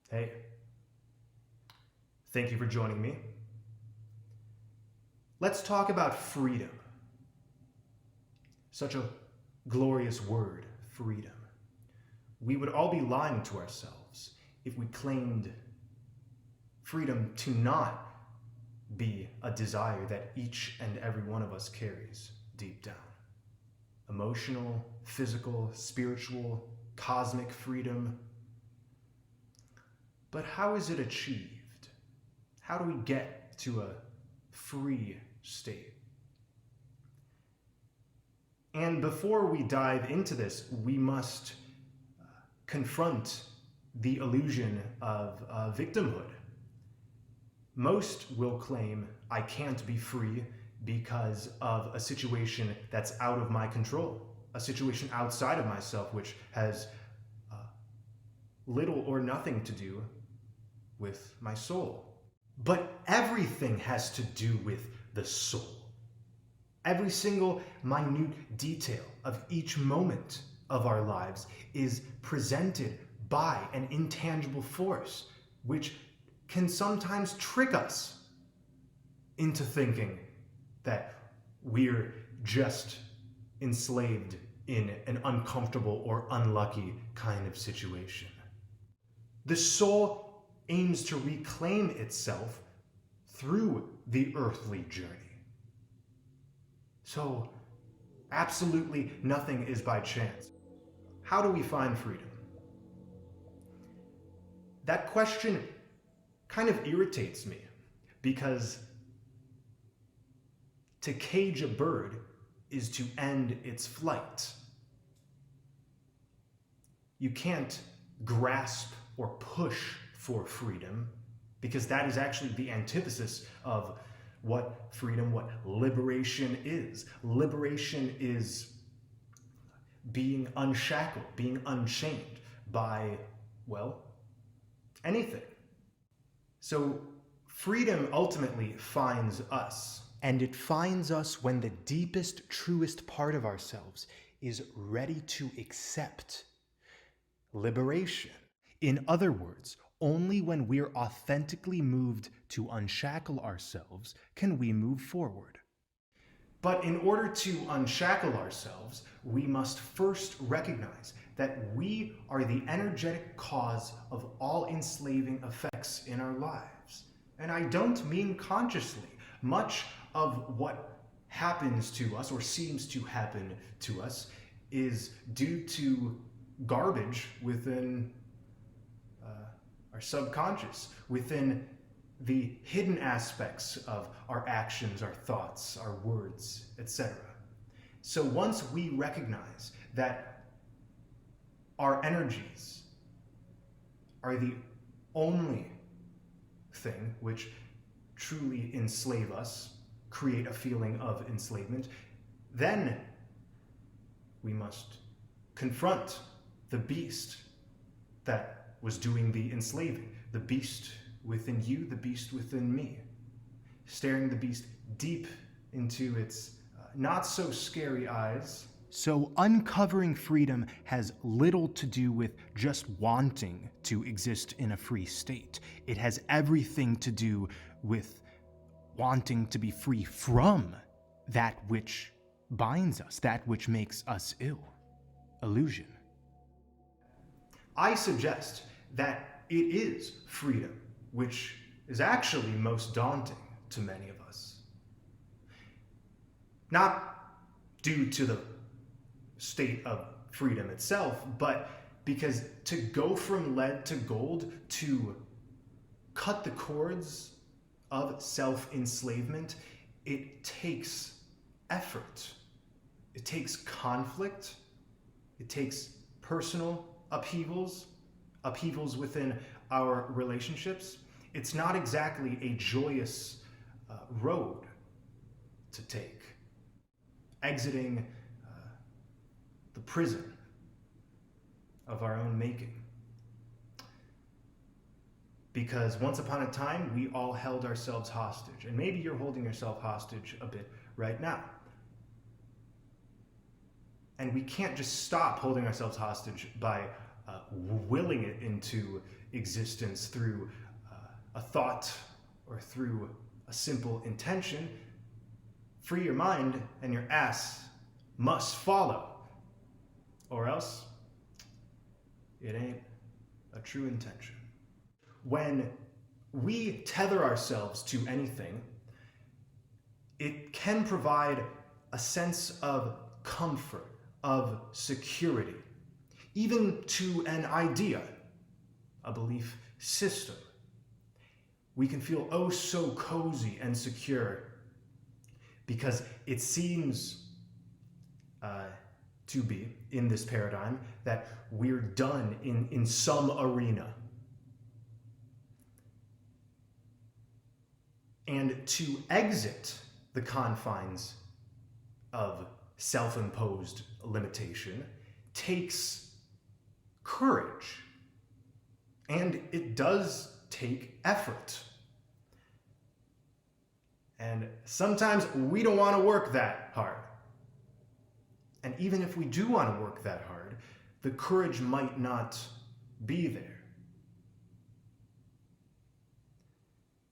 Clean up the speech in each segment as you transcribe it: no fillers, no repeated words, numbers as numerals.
Hey, thank you for joining me. Let's talk about freedom. Such a glorious word, freedom. We would all be lying to ourselves if we claimed freedom to not be a desire that each and every one of us carries deep down. Emotional, physical, spiritual, cosmic freedom. But how is it achieved? How do we get to a free state? And before we dive into this, we must confront the illusion of victimhood. Most will claim I can't be free because of a situation that's out of my control, a situation outside of myself which has little or nothing to do with my soul. But everything has to do with the soul. Every single minute detail of each moment of our lives is presented by an intangible force, which can sometimes trick us into thinking that we're just enslaved in an uncomfortable or unlucky kind of situation. The soul aims to reclaim itself through the earthly journey. So, absolutely nothing is by chance. How do we find freedom? That question kind of irritates me because to cage a bird is to end its flight. You can't grasp or push for freedom because that is actually the antithesis of what freedom, what liberation is. Liberation is being unshackled, being unchained by, well, anything. So freedom ultimately finds us. And it finds us when the deepest, truest part of ourselves is ready to accept liberation. In other words, only when we're authentically moved to unshackle ourselves can we move forward. But in order to unshackle ourselves, we must first recognize that we are the energetic cause of all enslaving effects in our lives. And I don't mean consciously. Much of what happens to us or seems to happen to us is due to garbage within our subconscious, within the hidden aspects of our actions, our thoughts, our words, etc. So once we recognize that our energies are the only thing which truly enslave us, create a feeling of enslavement, then we must confront the beast that was doing the enslaving, the beast within you, the beast within me, staring the beast deep into its not so scary eyes. So uncovering freedom has little to do with just wanting to exist in a free state. It has everything to do with wanting to be free from that which binds us, that which makes us ill. Illusion. I suggest that it is freedom, which is actually most daunting to many of us. Not due to the state of freedom itself, but because to go from lead to gold, to cut the cords of self-enslavement, it takes effort. It takes conflict. It takes personal upheavals within our relationships. It's not exactly a joyous road to take. Exiting the prison of our own making. Because once upon a time, we all held ourselves hostage. And maybe you're holding yourself hostage a bit right now. And we can't just stop holding ourselves hostage by willing it into existence through a thought or through a simple intention, free your mind and your ass must follow, or else it ain't a true intention. When we tether ourselves to anything, it can provide a sense of comfort, of security, even to an idea, a belief system. We can feel oh so cozy and secure because it seems to be, in this paradigm, that we're done in some arena. And to exit the confines of self-imposed limitation takes courage. And it does take effort. And sometimes we don't want to work that hard. And even if we do want to work that hard, the courage might not be there.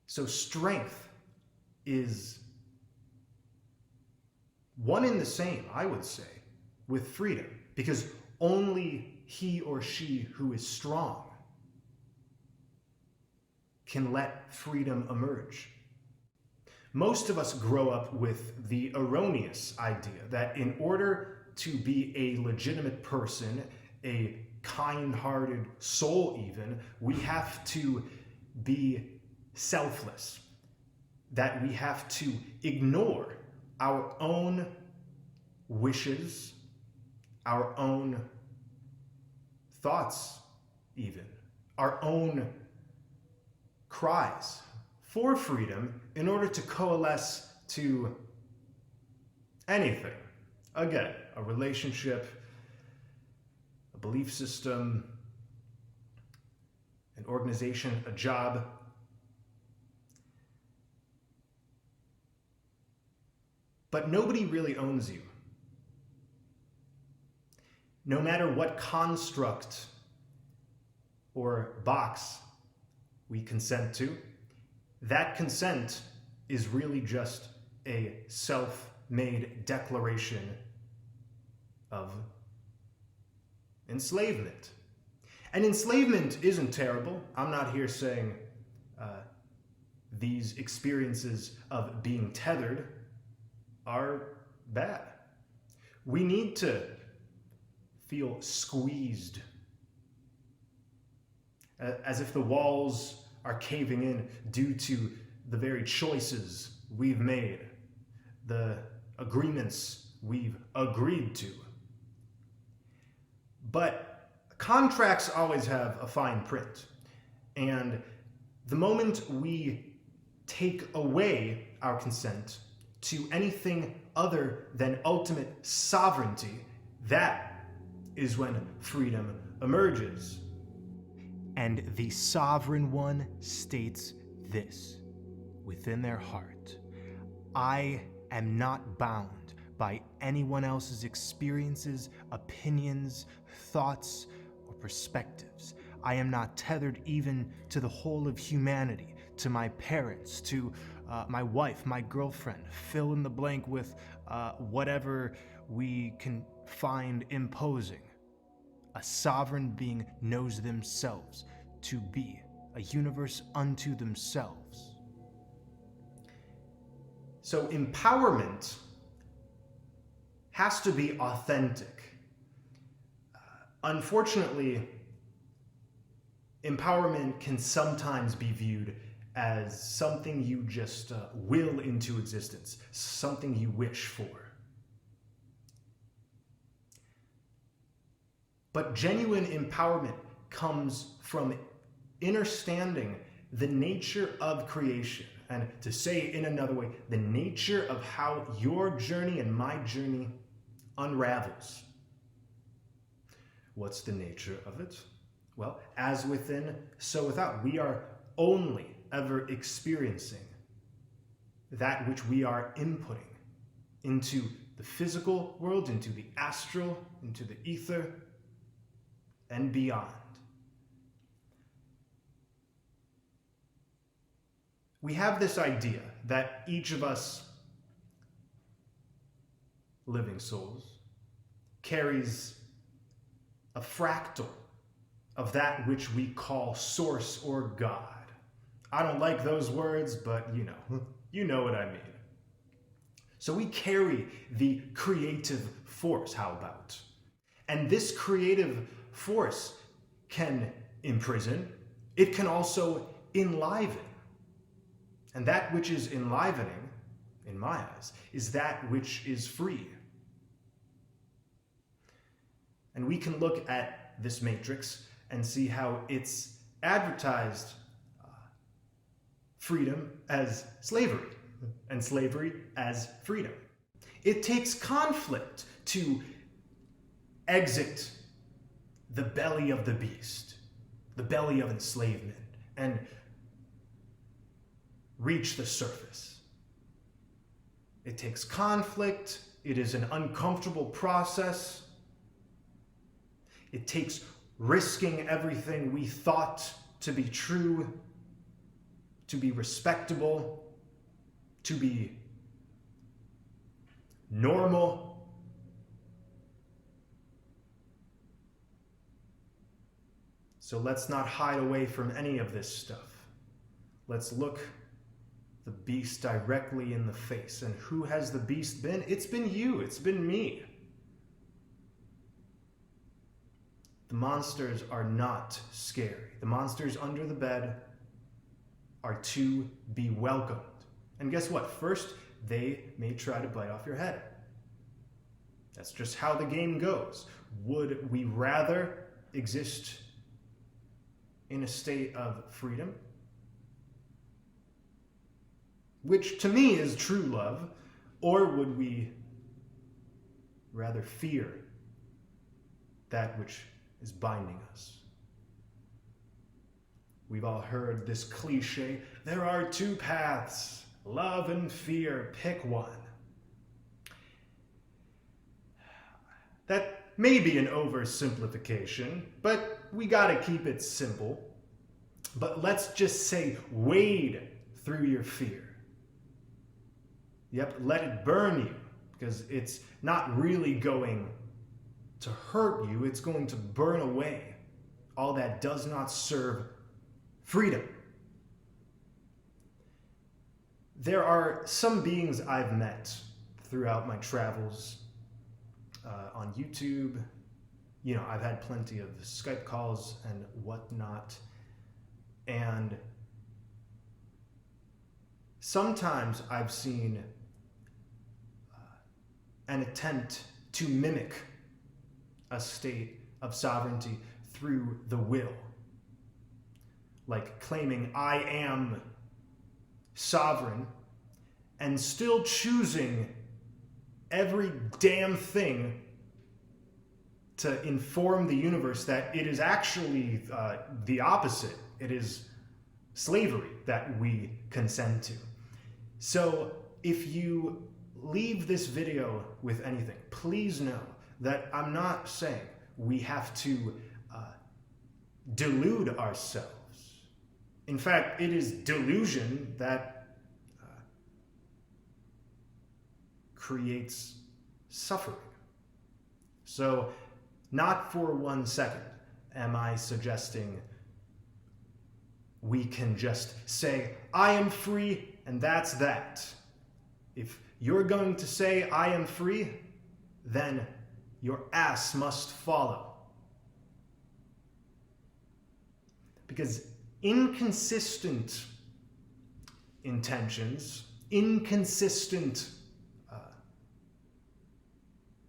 So strength is one and the same, I would say, with freedom, because only he or she who is strong can let freedom emerge. Most of us grow up with the erroneous idea that in order to be a legitimate person, a kind-hearted soul even, we have to be selfless, that we have to ignore our own wishes, our own thoughts even, our own cries for freedom in order to coalesce to anything. Again, a relationship, a belief system, an organization, a job. But nobody really owns you. No matter what construct or box we consent to, that consent is really just a self-made declaration of enslavement. And enslavement isn't terrible. I'm not here saying these experiences of being tethered are bad. We need to feel squeezed, as if the walls are caving in due to the very choices we've made, the agreements we've agreed to. But contracts always have a fine print, and the moment we take away our consent to anything other than ultimate sovereignty, that is when freedom emerges. And the sovereign one states this within their heart: I am not bound by anyone else's experiences, opinions, thoughts, or perspectives. I am not tethered even to the whole of humanity, to my parents, to my wife, my girlfriend, fill in the blank with whatever we can find imposing. A sovereign being knows themselves to be a universe unto themselves. So empowerment has to be authentic. Unfortunately, empowerment can sometimes be viewed as something you just will into existence, something you wish for. But genuine empowerment comes from understanding the nature of creation, and to say it in another way, the nature of how your journey and my journey unravels. What's the nature of it? Well, as within, so without. We are only ever experiencing that which we are inputting into the physical world, into the astral, into the ether, and beyond. We have this idea that each of us living souls carries a fractal of that which we call source or God. I don't like those words, but you know what I mean. So we carry the creative force, how about? And this creative force can imprison, it can also enliven. And that which is enlivening, in my eyes, is that which is free. And we can look at this matrix and see how it's advertised freedom as slavery, and slavery as freedom. It takes conflict to exit the belly of the beast, the belly of enslavement, and reach the surface. It takes conflict. It is an uncomfortable process. It takes risking everything we thought to be true, to be respectable, to be normal. So let's not hide away from any of this stuff. Let's look the beast directly in the face. And who has the beast been? It's been you. It's been me. The monsters are not scary. The monsters under the bed are to be welcomed. And guess what? First, they may try to bite off your head. That's just how the game goes. Would we rather exist in a state of freedom, which to me is true love, or would we rather fear that which is binding us? We've all heard this cliche, there are two paths, love and fear, pick one. That may be an oversimplification, but we gotta keep it simple. But let's just say wade through your fear. Yep, let it burn you, because it's not really going to hurt you, it's going to burn away all that does not serve freedom. There are some beings I've met throughout my travels on YouTube. You know, I've had plenty of Skype calls and whatnot. And sometimes I've seen an attempt to mimic a state of sovereignty through the will. Like claiming I am sovereign and still choosing every damn thing to inform the universe that it is actually the opposite. It is slavery that we consent to. So if you leave this video with anything, please know that I'm not saying we have to delude ourselves. In fact, it is delusion that creates suffering. So, not for 1 second am I suggesting we can just say, I am free, and that's that. If you're going to say, I am free, then your ass must follow. Because inconsistent intentions, inconsistent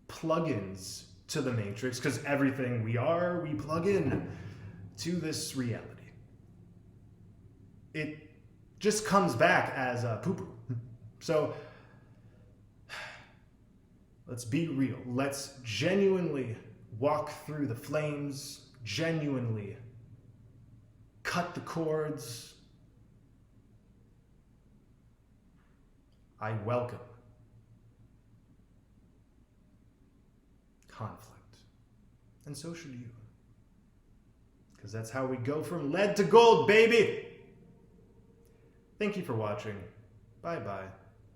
plugins to the matrix, because everything we are, we plug in to this reality. It just comes back as a poo-poo. So let's be real. Let's genuinely walk through the flames, genuinely cut the cords. I welcome conflict, and so should you. because that's how we go from lead to gold, baby! Thank you for watching. Bye-bye.